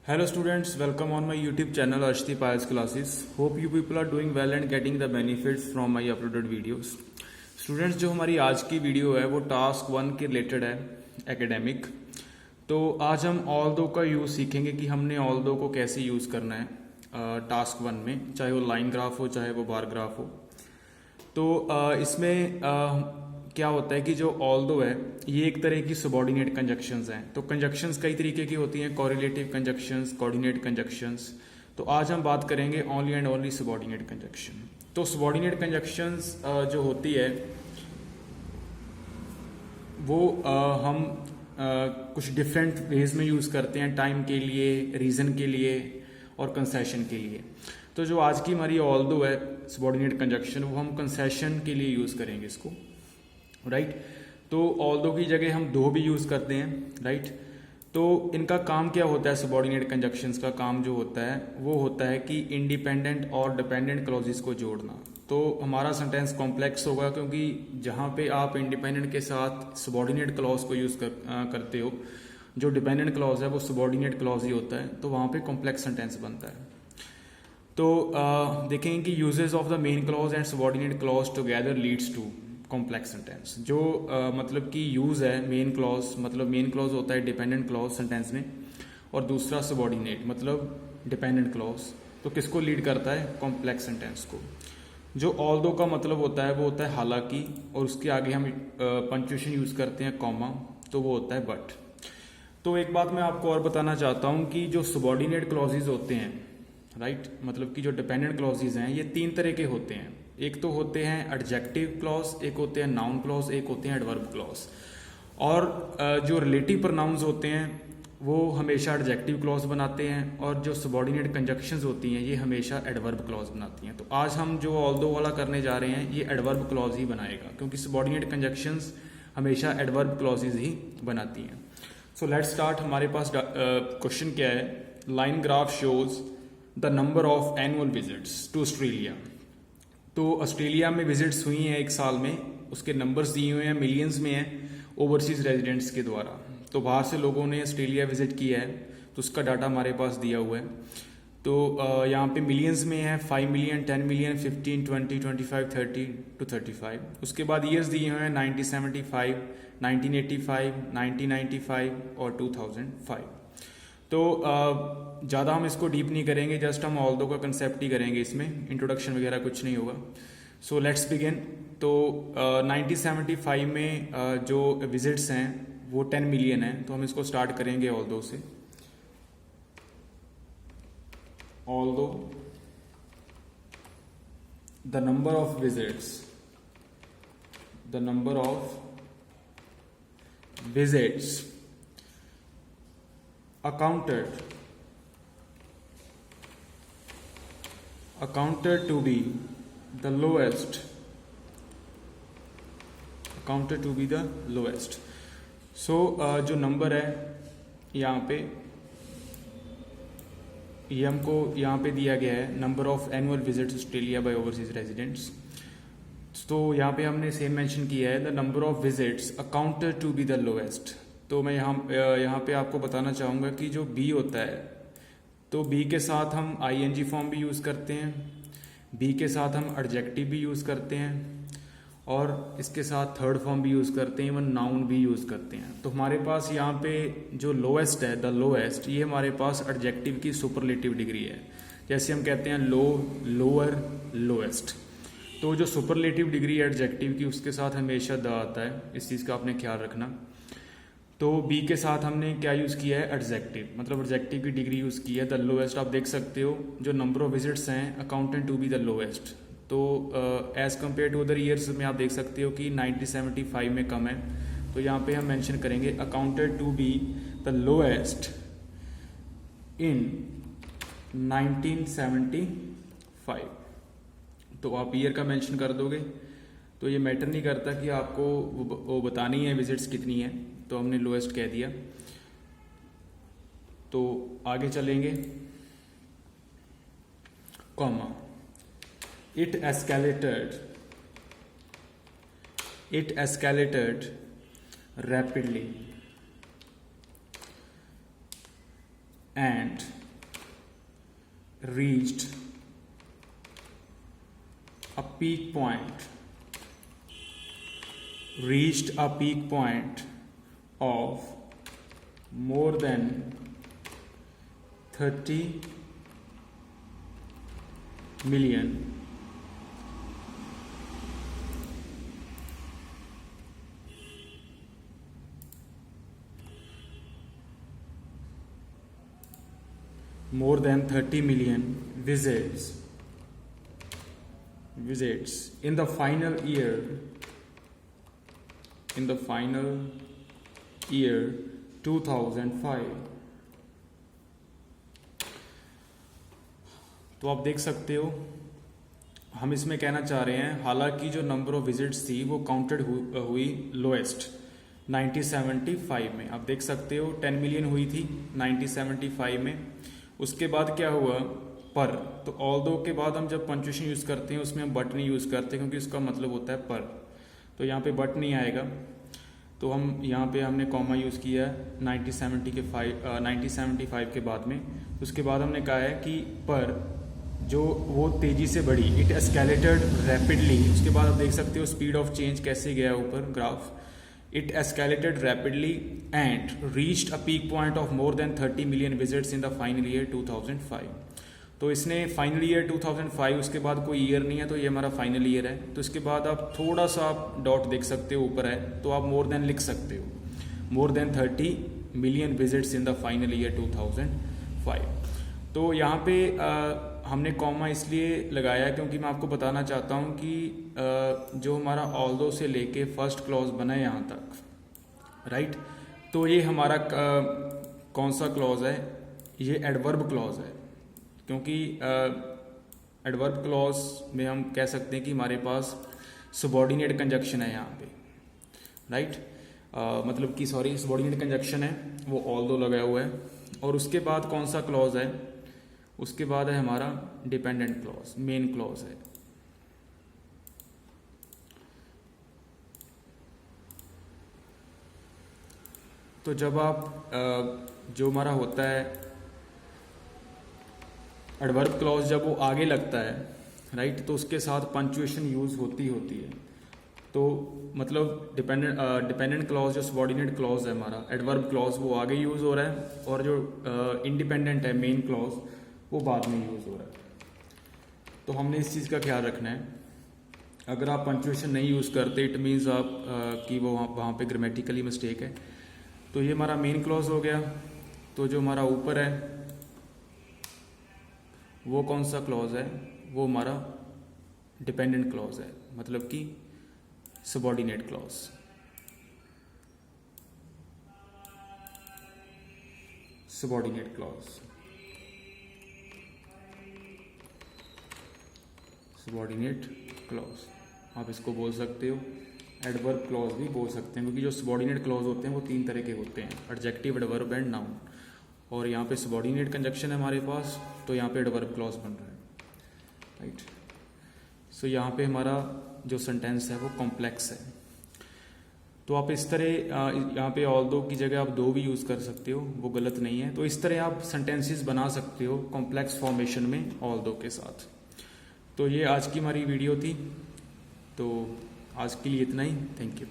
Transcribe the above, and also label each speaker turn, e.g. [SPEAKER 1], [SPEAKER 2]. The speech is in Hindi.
[SPEAKER 1] Hello students, welcome on my YouTube channel Arshdeep IELTS classes. Hope you people are doing well and getting the benefits from my uploaded videos. Students जो हमारी आज की वीडियो है वो टास्क 1 के रिलेटेड है एकेडमिक। तो आज हम ऑल दो का यूज़ सीखेंगे कि हमने ऑल दो को कैसे यूज़ करना है टास्क 1 में, चाहे वो लाइन ग्राफ हो चाहे वो बार ग्राफ हो। तो इसमें क्या होता है कि जो ऑल दो है ये एक तरह की सबऑर्डिनेट कंजक्शंस हैं। तो कंजक्शंस कई तरीके की होती हैं, कोरिलेटिव कंजक्शंस, कोऑर्डिनेट कंजक्शंस। तो आज हम बात करेंगे only and only subordinate conjunction. तो सबऑर्डिनेट कंजक्शंस जो होती है वो हम कुछ डिफरेंट वेज में यूज़ करते हैं, टाइम के लिए, रीज़न के लिए और कंसेशन के लिए। तो जो आज की हमारी ऑल दो है सबऑर्डिनेट कंजक्शन, वो हम कंसेशन के लिए यूज़ करेंगे इसको, राइट। तो ऑल दो की जगह हम दो भी यूज़ करते हैं, राइट। तो इनका काम क्या होता है, सबऑर्डिनेट कंजक्शंस का काम जो होता है वो होता है कि इंडिपेंडेंट और डिपेंडेंट क्लॉजेस को जोड़ना। तो हमारा सेंटेंस कॉम्प्लेक्स होगा क्योंकि जहाँ पे आप इंडिपेंडेंट के साथ सबऑर्डिनेट क्लॉज को यूज़ करते हो, जो डिपेंडेंट क्लॉज है वो सबऑर्डिनेट क्लॉज ही होता है, तो वहाँ पे कॉम्प्लेक्स सेंटेंस बनता है। तो देखेंगे कि uses of the main clause and subordinate clause together leads to complex sentence. जो मतलब कि यूज है मेन क्लॉज, मतलब मेन क्लॉज होता है डिपेंडेंट क्लॉज सेंटेंस में, और दूसरा सबऑर्डिनेट मतलब डिपेंडेंट क्लॉज, तो किसको लीड करता है, कॉम्प्लेक्स सेंटेंस को। जो ऑल दो का मतलब होता है वो होता है हालांकि, और उसके आगे हम पंक्चुएशन यूज करते हैं कॉमा, तो वो होता है बट। तो एक बात मैं आपको और बताना चाहता हूं कि जो सबऑर्डिनेट क्लॉजेज होते हैं, राइट, मतलब कि जो डिपेंडेंट क्लॉजेज हैं ये तीन तरह के होते हैं। एक तो होते हैं एडजेक्टिव क्लॉज, एक होते हैं नाउन क्लॉज, एक होते हैं एडवर्ब क्लॉज। और जो रिलेटिव प्रोनाउंस होते हैं वो हमेशा एडजेक्टिव क्लॉज बनाते हैं, और जो सबऑर्डिनेट कंजक्शंस होती हैं ये हमेशा एडवर्ब क्लॉज बनाती हैं। तो आज हम जो ऑल दो वाला करने जा रहे हैं ये एडवर्ब क्लॉज ही बनाएगा, क्योंकि सबऑर्डिनेट कंजक्शंस हमेशा एडवर्ब क्लॉजेज ही बनाती हैं। So let's start. हमारे पास क्वेश्चन क्या है, line graph shows the number of annual visits to Australia. तो ऑस्ट्रेलिया में विजिट्स हुई हैं एक साल में, उसके नंबर्स दिए हुए हैं, मिलियंस में हैं ओवरसीज रेजिडेंट्स के द्वारा। तो बाहर से लोगों ने ऑस्ट्रेलिया विजिट किया है, तो उसका डाटा हमारे पास दिया हुआ है। तो यहाँ पे मिलियंस में है 5 मिलियन, 10 मिलियन, 15, 20, 25, 30 to 35। उसके बाद ईयर्स दिए हुए हैं 1975, 1985, 1995 और 2005। तो ज़्यादा हम इसको डीप नहीं करेंगे, जस्ट हम ऑल दो का कंसेप्ट ही करेंगे, इसमें इंट्रोडक्शन वगैरह कुछ नहीं होगा। So let's begin. तो 1975 में जो विजिट्स हैं वो 10 मिलियन है, तो हम इसको स्टार्ट करेंगे ऑल दो से। ऑल दो the number of visits, the number of visits accounted to be the lowest, accounted to be the lowest। so जो नंबर है यहाँ पे, ये हमको यहाँ पे दिया गया है number of annual visits Australia by overseas residents. तो यहाँ पे हमने सेम मेंशन किया है the number of visits accounted to be the lowest. तो मैं यहाँ पे आपको बताना चाहूँगा कि जो बी होता है, तो बी के साथ हम आईएनजी फॉर्म भी यूज़ करते हैं, बी के साथ हम एडजेक्टिव भी यूज़ करते हैं, और इसके साथ थर्ड फॉर्म भी यूज़ करते हैं, इवन नाउन भी यूज़ करते हैं। तो हमारे पास यहाँ पे जो लोएस्ट है, द लोएस्ट, ये हमारे पास एडजेक्टिव की सुपरलेटिव डिग्री है। जैसे हम कहते हैं लो, लोअर, लोएस्ट। तो जो सुपरलेटिव डिग्री है एडजेक्टिव की, उसके साथ हमेशा द आता है, इस चीज़ का आपने ख्याल रखना। तो बी के साथ हमने क्या यूज़ किया है, एडजेक्टिव, मतलब एडजेक्टिव की डिग्री यूज़ की है। द लोएस्ट आप देख सकते हो, जो नंबर ऑफ विजिट्स हैं accounted to be the lowest. तो as compare to other years में आप देख सकते हो कि 1975 में कम है, तो यहाँ पे हम मेंशन करेंगे accounted to be the lowest in 1975। तो आप ईयर का मेंशन कर दोगे, तो ये मैटर नहीं करता कि आपको वो बतानी है विजिट्स कितनी है, तो हमने लोएस्ट कह दिया। तो आगे चलेंगे, comma, it escalated rapidly and reached a peak point of more than 30 million visits in the final year 2005। तो आप देख सकते हो हम इसमें कहना चाह रहे हैं, हालांकि जो नंबर ऑफ विजिट्स थी वो काउंटेड हुई लोएस्ट 1975 में। आप देख सकते हो 10 मिलियन हुई थी 1975 में। उसके बाद क्या हुआ पर, तो ऑल्दो के बाद हम जब पंक्चुएशन यूज करते हैं उसमें हम बट नहीं यूज करते क्योंकि उसका मतलब होता है पर, तो यहाँ पे बट नहीं आएगा। तो हम यहाँ पे हमने कॉमा यूज किया है 1975 के बाद में। उसके बाद हमने कहा है कि पर जो वो तेजी से बढ़ी, इट एस्केलेटेड रैपिडली। उसके बाद आप देख सकते हो स्पीड ऑफ चेंज कैसे गया ऊपर graph. It escalated rapidly and reached a peak point of more than 30 million visits in the final year 2005। तो इसने फाइनल ईयर 2005, उसके बाद कोई ईयर नहीं है, तो ये हमारा फाइनल ईयर है। तो इसके बाद आप थोड़ा सा आप डॉट देख सकते हो ऊपर है, तो आप मोर देन लिख सकते हो, more than 30 million visits in the final year 2005। तो यहाँ पे हमने कॉमा इसलिए लगाया क्योंकि मैं आपको बताना चाहता हूँ कि जो हमारा ऑल्दो से लेके फर्स्ट क्लॉज बना है यहाँ तक, राइट। तो ये हमारा कौन सा क्लॉज है, ये एडवर्ब क्लॉज है। क्योंकि एडवर्ब क्लॉज में हम कह सकते हैं कि हमारे पास सबॉर्डिनेट कंजक्शन है यहाँ पे, राइट। मतलब कि सॉरी, सबॉर्डिनेट कंजक्शन है वो ऑल्दो लगाया हुआ है। और उसके बाद कौन सा क्लॉज है, उसके बाद है हमारा डिपेंडेंट क्लॉज, मेन क्लॉज है। तो जब आप जो हमारा होता है एडवर्ब क्लॉज, जब वो आगे लगता है, राइट, तो उसके साथ पंक्चुएशन यूज होती है। तो मतलब डिपेंडेंट क्लॉज जो सबॉर्डिनेट क्लॉज है हमारा, एडवर्ब क्लॉज, वो आगे यूज हो रहा है, और जो इंडिपेंडेंट है मेन क्लॉज वो बाद में यूज हो रहा है। तो हमने इस चीज़ का ख्याल रखना है। अगर आप पंक्चुएशन नहीं यूज करते, इट मीन्स आप कि वो वहाँ पे ग्रामेटिकली मिस्टेक है। तो ये हमारा मेन क्लॉज हो गया। तो जो हमारा ऊपर है वो कौन सा क्लॉज है, वो हमारा डिपेंडेंट क्लॉज है, मतलब कि subordinate clause. Subordinate clause, subordinate clause आप इसको बोल सकते हो, एडवर्ब क्लॉज भी बोल सकते हैं, क्योंकि जो सबॉर्डिनेट क्लॉज होते हैं वो 3 तरह के होते हैं, एडजेक्टिव, एडवर्ब एंड नाउन। और यहाँ पे सबॉर्डिनेट कंजक्शन है हमारे पास, तो यहाँ पे एडवर्ब क्लॉज बन रहा है, राइट। सो यहाँ पे हमारा जो सेंटेंस है वो कॉम्प्लेक्स है। तो आप इस तरह यहाँ पे ऑल्दो की जगह आप 2 भी यूज़ कर सकते हो, वो गलत नहीं है। तो इस तरह आप सेंटेंसेस बना सकते हो कॉम्प्लेक्स फॉर्मेशन में ऑल्दो के साथ। तो ये आज की हमारी वीडियो थी। तो आज के लिए इतना ही, थैंक यू।